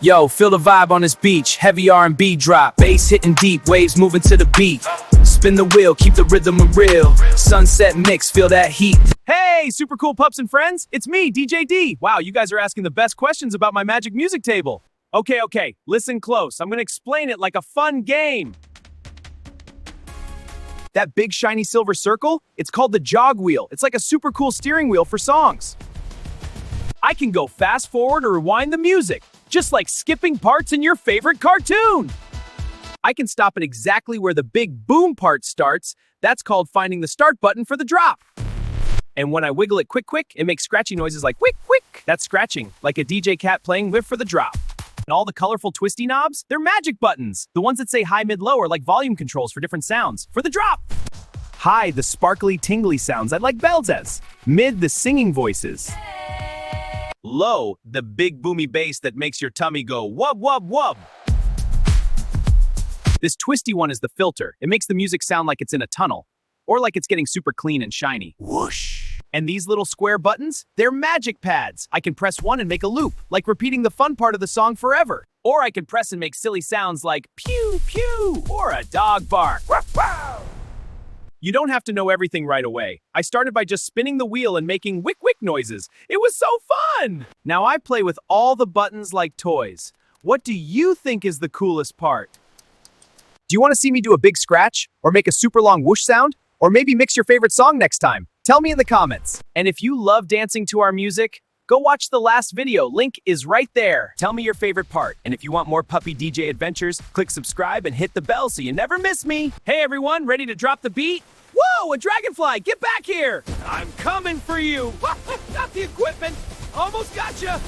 Yo, feel the vibe on this beach. Heavy R&B drop, bass hitting deep, waves moving to the beat. Spin the wheel, keep the rhythm real. Sunset mix, feel that heat. Hey, super cool pups and friends. It's me, DJ Dee. Wow, you guys are asking the best questions about my magic music table. Okay, listen close. I'm gonna explain it like a fun game. That big shiny silver circle, it's called the jog wheel. It's like a super cool steering wheel for songs. I can go fast forward or rewind the music, just like skipping parts in your favorite cartoon. I can stop at exactly where the big boom part starts. That's called finding the start button for the drop. And when I wiggle it quick, it makes scratchy noises like Wik-Wik. That's scratching, like a DJ cat playing whiff for the drop. And all the colorful twisty knobs, they're magic buttons. The ones that say high, mid, low are like volume controls for different sounds. For the drop. High, the sparkly, tingly sounds I'd like bells as. Mid, the singing voices. Low, the big boomy bass that makes your tummy go wub wub wub. This twisty one is the filter. It makes the music sound like it's in a tunnel, or like it's getting super clean and shiny. Whoosh. And these little square buttons, they're magic pads. I can press one and make a loop, like repeating the fun part of the song forever. Or I can press and make silly sounds like pew pew, or a dog bark. You don't have to know everything right away. I started by just spinning the wheel and making Wik-Wik noises. It was so fun! Now I play with all the buttons like toys. What do you think is the coolest part? Do you want to see me do a big scratch? Or make a super long whoosh sound? Or maybe mix your favorite song next time? Tell me in the comments. And if you love dancing to our music, go watch the last video. Link is right there. Tell me your favorite part. And if you want more puppy DJ adventures, click subscribe and hit the bell so you never miss me. Hey everyone, ready to drop the beat? Whoa, a dragonfly, get back here! I'm coming for you! Got the equipment! Almost gotcha!